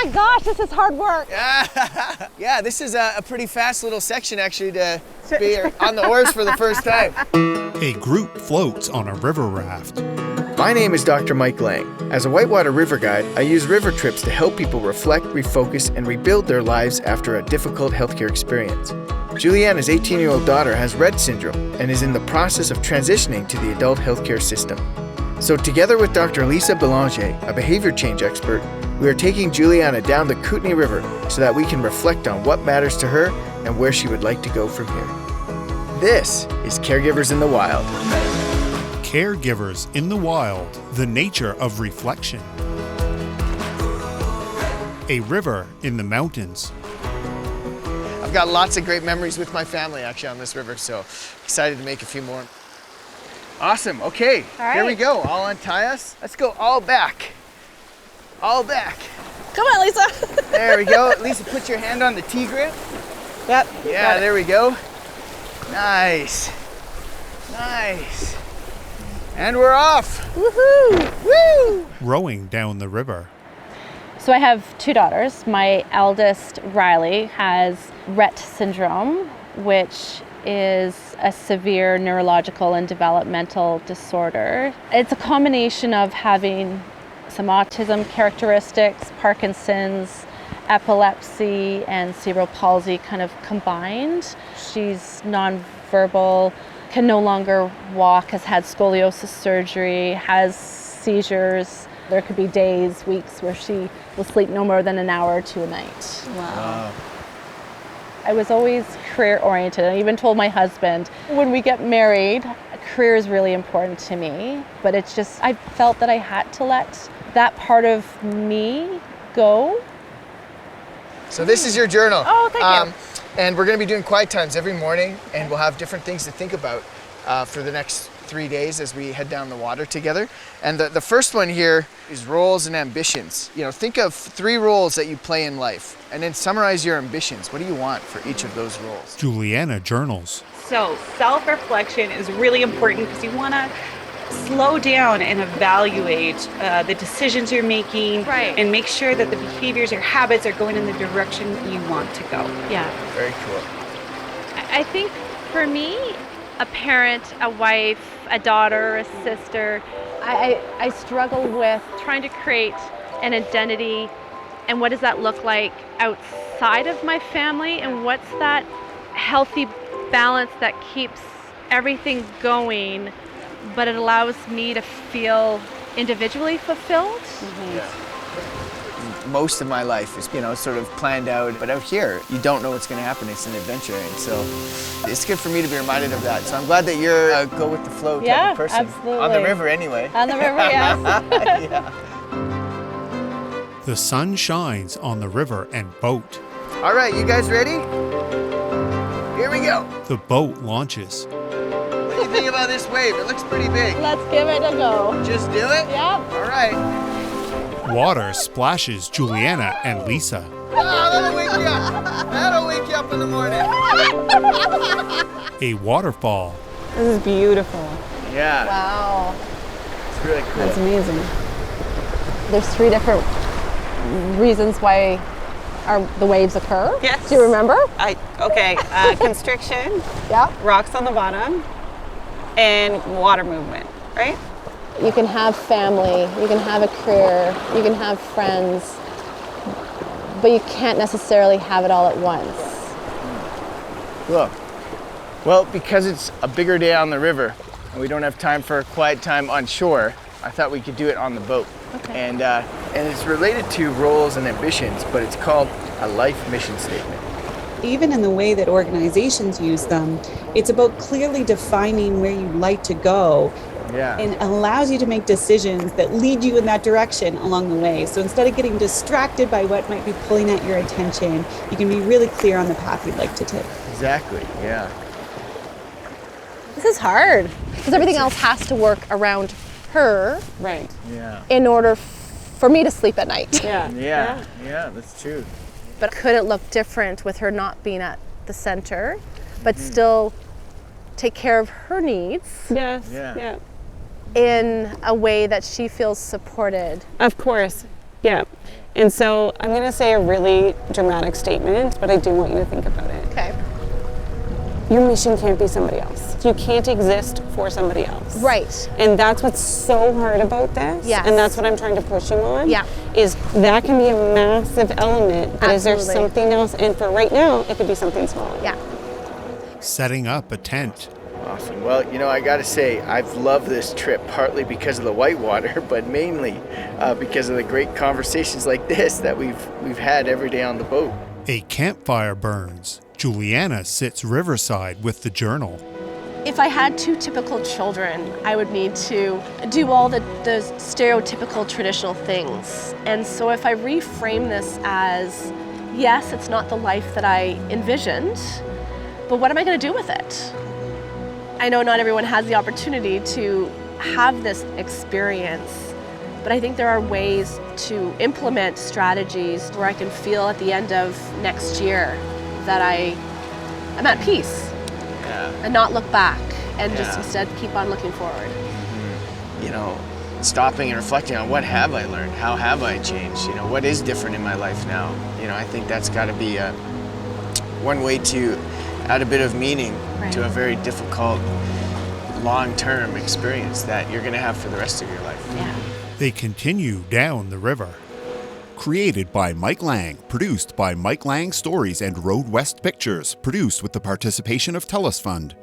Oh my gosh, this is hard work. Yeah, this is a pretty fast little section actually to be on the horse for the first time. A group floats on a river raft. My name is Dr. Mike Lang. As a whitewater river guide, I use river trips to help people reflect, refocus, and rebuild their lives after a difficult healthcare experience. Juliana's 18-year-old daughter has Rhett Syndrome and is in the process of transitioning to the adult healthcare system. So together with Dr. Lisa Bélanger, a behavior change expert, we are taking Juliana down the Kootenay River so that we can reflect on what matters to her and where she would like to go from here. This is Caregivers in the Wild. Caregivers in the Wild, the nature of reflection. A river in the mountains. I've got lots of great memories with my family actually on this river, so excited to make a few more. Awesome, okay, Here we go. I'll untie us. Let's go all back. All back. Come on, Lisa. There we go. Lisa, put your hand on the T-grip. Yep. Yeah, there we go. Nice. Nice. And we're off. Woohoo! Woo! Rowing down the river. So I have two daughters. My eldest, Riley, has Rhett Syndrome, which is a severe neurological and developmental disorder. It's a combination of having some autism characteristics, Parkinson's, epilepsy, and cerebral palsy kind of combined. She's nonverbal, can no longer walk, has had scoliosis surgery, has seizures. There could be days, weeks where she will sleep no more than an hour or two a night. Wow. I was always career oriented. I even told my husband, when we get married, career is really important to me. But it's just, I felt that I had to let that part of me go. So this is your journal. Oh, thank you. And we're going to be doing quiet times every morning, and we'll have different things to think about for the next 3 days as we head down the water together. And the first one here is roles and ambitions. You know, think of 3 roles that you play in life, and then summarize your ambitions. What do you want for each of those roles? Juliana journals. So self-reflection is really important because you want to slow down and evaluate the decisions you're making, Right. and make sure that the behaviors or habits are going in the direction you want to go. Yeah. Very cool. I think for me, a parent, a wife, a daughter, a sister, I struggle with trying to create an identity, and what does that look like outside of my family, and what's that healthy balance that keeps everything going, but it allows me to feel individually fulfilled. Yeah. Most of my life is, sort of planned out, but out here, you don't know what's going to happen. It's an adventure, and so it's good for me to be reminded of that. So I'm glad that you're a go with the flow type of person. Absolutely. On the river anyway. On the river, yes. Yeah. The sun shines on the river and boat. All right, you guys ready? Here we go. The boat launches. What do you think about this wave? It looks pretty big. Let's give it a go. Just do it? Yep. All right. Water splashes Juliana and Lisa. Oh, that'll wake you up. That'll wake you up in the morning. A waterfall. This is beautiful. Yeah. Wow. It's really cool. That's amazing. There's 3 different reasons why the waves occur. Yes. Do you remember? Constriction, Yeah. rocks on the bottom, and water movement, right? You can have family, you can have a career, you can have friends, but you can't necessarily have it all at once. Look. Well, because it's a bigger day on the river and we don't have time for a quiet time on shore, I thought we could do it on the boat. Okay. And it's related to roles and ambitions, but it's called a life mission statement. Even in the way that organizations use them, it's about clearly defining where you'd like to go, Yeah. and allows you to make decisions that lead you in that direction along the way. So instead of getting distracted by what might be pulling at your attention, you can be really clear on the path you'd like to take. Exactly, yeah. This is hard because everything else has to work around her Right. Yeah. in order for me to sleep at night. Yeah, that's true. But could it look different with her not being at the center, but still take care of her needs Yes. Yeah. Yeah. in a way that she feels supported? Of course. Yeah. And so I'm going to say a really dramatic statement, but I do want you to think about it. Okay. Your mission can't be somebody else. You can't exist for somebody else. Right. And that's what's so hard about this. Yes. And that's what I'm trying to push you on. Yeah. Is that can be a massive element, but is there Absolutely. something else? And for right now, it could be something smaller. Yeah. Setting up a tent. Awesome. Well, I got to say, I've loved this trip partly because of the whitewater, but mainly because of the great conversations like this that we've had every day on the boat. A campfire burns. Juliana sits riverside with the journal. If I had two typical children, I would need to do all the stereotypical traditional things. And so if I reframe this as, yes, it's not the life that I envisioned, but what am I going to do with it? I know not everyone has the opportunity to have this experience, but I think there are ways to implement strategies where I can feel at the end of next year that I'm at peace. And not look back and just instead keep on looking forward. Stopping and reflecting on what have I learned? How have I changed? What is different in my life now? I think that's got to be one way to add a bit of meaning to a very difficult long-term experience that you're going to have for the rest of your life. Yeah. They continue down the river. Created by Mike Lang, produced by Mike Lang Stories and Roadwest Pictures, produced with the participation of TELUS Fund.